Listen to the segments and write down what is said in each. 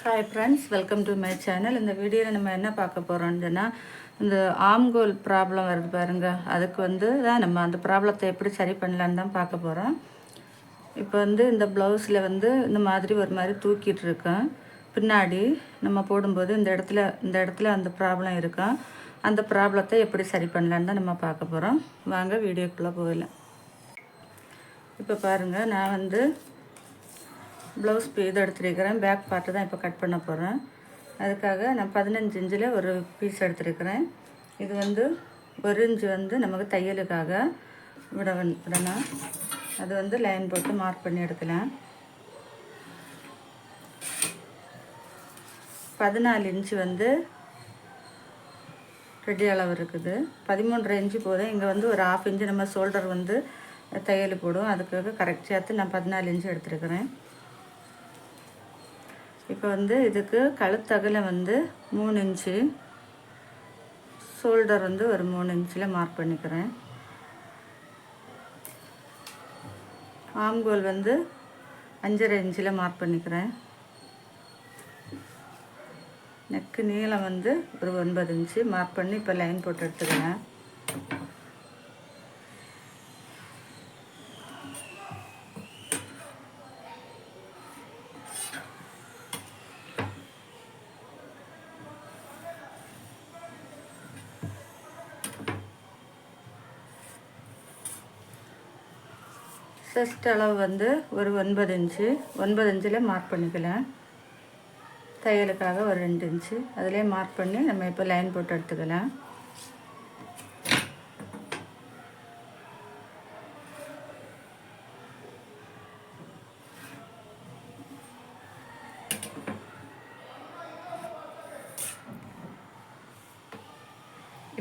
Hi friends, welcome to my channel. இந்த வீடியோவில் நம்ம என்ன பார்க்க போகிறோம்னா, இந்த ஆம்கோல் ப்ராப்ளம் வருது பாருங்கள். அதுக்கு தான் நம்ம அந்த ப்ராப்ளத்தை எப்படி சரி பண்ணலான்னு தான் பார்க்க போகிறோம். இப்போ இந்த ப்ளவுஸில் இந்த மாதிரி ஒரு மாதிரி தூக்கிட்டு இருக்கேன். பின்னாடி நம்ம போடும்போது இந்த இடத்துல அந்த ப்ராப்ளம் இருக்கும். அந்த ப்ராப்ளத்தை எப்படி சரி பண்ணலான்னு தான் நம்ம பார்க்க போகிறோம். வாங்க வீடியோக்குள்ளே போகலாம். இப்போ பாருங்கள், நான் ப்ளவுஸ் இது எடுத்துருக்கிறேன். பேக் பார்ட்டு தான் இப்போ கட் பண்ண போகிறேன். அதுக்காக நான் 15 இன்ச்சில் ஒரு பீஸ் எடுத்துருக்கிறேன். இது 1 இன்ச்சு நமக்கு தையலுக்காக விடணும். அது லைன் போட்டு மார்க் பண்ணி எடுக்கலாம். 14 இன்ச்சு ரெடி அளவு இருக்குது. 13.5 இன்ச்சு போதும். இங்கே ஒரு 1/2 இன்ச்சு நம்ம ஷோல்டர் தையல் போடும். அதுக்காக கரெக்ட் சேர்த்து நான் 14 இன்ச்சு எடுத்துருக்கிறேன். இப்போ இதுக்கு கழுத்தகல 3 இன்ச்சு, ஷோல்டர் ஒரு 3 இன்ச்சில் மார்க் பண்ணிக்கிறேன். ஆம்கோல் 5.5 இன்ச்சில் மார்க் பண்ணிக்கிறேன். நெக்கு நீளம் ஒரு 9 இன்ச்சு மார்க் பண்ணி இப்போ லைன் போட்டு எடுத்துக்கிறேன். செஸ்ட் அளவு ஒரு 9 இன்ச்சு, 9 இன்ச்சில் மார்க் பண்ணிக்கலாம். தையலுக்காக ஒரு 2 இன்ச்சு அதிலே மார்க் பண்ணி நம்ம இப்போ லைன் போட்டு எடுத்துக்கலாம்.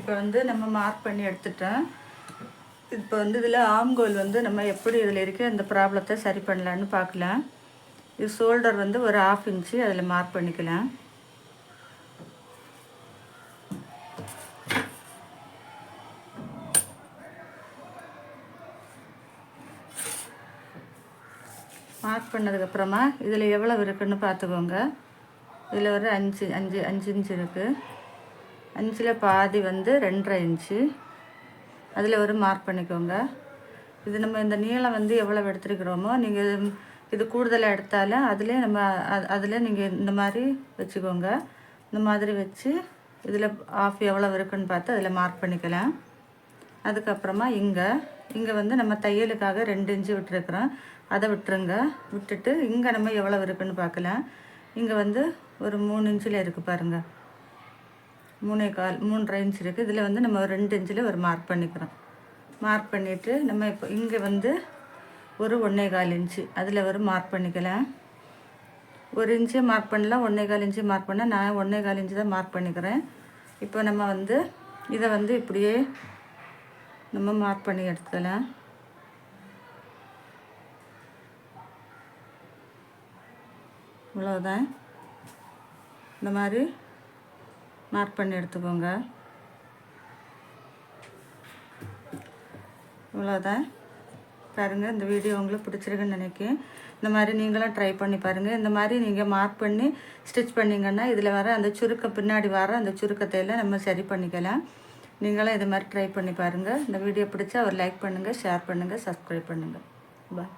இப்போ நம்ம மார்க் பண்ணி எடுத்துட்டோம். இப்போ இதில் ஆம்கோல் நம்ம எப்படி இதில் இருக்க இந்த ப்ராப்ளத்தை சரி பண்ணலான்னு பார்க்கலாம். இது ஷோல்டர் ஒரு 1/2 இன்ச்சு அதில் மார்க் பண்ணிக்கலாம். மார்க் பண்ணதுக்கப்புறமா இதில் எவ்வளவு இருக்குன்னு பார்த்துக்கோங்க. இதில் ஒரு 5 இன்ச்சு இருக்குது. 5ல் பாதி 2.5 இன்ச்சு அதில் ஒரு மார்க் பண்ணிக்கோங்க. இது நம்ம இந்த நீளம் எவ்வளோ எடுத்துருக்கிறோமோ, நீங்கள் இது கூடுதலாக எடுத்தாலும் அதில் நீங்கள் இந்த மாதிரி வச்சுக்கோங்க. இந்த மாதிரி வச்சு இதில் ஆஃப் எவ்வளோ இருக்குன்னு பார்த்து அதில் மார்க் பண்ணிக்கலாம். அதுக்கப்புறமா இங்கே நம்ம தையலுக்காக 2 இன்ச்சு விட்டுருக்குறோம். அதை விட்டுருங்க. விட்டுட்டு இங்கே நம்ம எவ்வளோ இருக்குன்னு பார்க்கலாம். இங்கே ஒரு 3 இன்ச்சில் இருக்குது பாருங்கள். 3.25 இன்ச் இருக்குது. இதில் நம்ம 2 இன்ச்சில் ஒரு மார்க் பண்ணிக்கிறோம். மார்க் பண்ணிவிட்டு நம்ம இப்போ இங்கே ஒரு 1.25 இன்ச்சு அதில் ஒரு மார்க் பண்ணிக்கலாம். 1 இன்ச்சு மார்க் பண்ணலாம், 1.25 இன்ச்சு மார்க் பண்ணால் நான் 1.25 இன்ச்சு தான் மார்க் பண்ணிக்கிறேன். இப்போ நம்ம இதை இப்படியே நம்ம மார்க் பண்ணி எடுத்துக்கலாம். இவ்வளோதான். இந்த மாதிரி மார்க் பண்ணி எடுத்துக்கோங்க. இவ்வளோதான். பாருங்கள், இந்த வீடியோ உங்களுக்கு பிடிச்சிருக்குன்னு நினைக்கிறேன். இந்த மாதிரி நீங்களும் ட்ரை பண்ணி பாருங்கள். இந்த மாதிரி நீங்கள் மார்க் பண்ணி ஸ்டிச் பண்ணிங்கன்னா இதில் வர அந்த சுருக்கம், பின்னாடி வர அந்த சுருக்கத்தை எல்லாம் நம்ம சரி பண்ணிக்கலாம். நீங்களும் இது மாதிரி ட்ரை பண்ணி பாருங்கள். இந்த வீடியோ பிடிச்சா ஒரு லைக் பண்ணுங்கள், ஷேர் பண்ணுங்கள், சப்ஸ்கிரைப் பண்ணுங்கள். பாய்.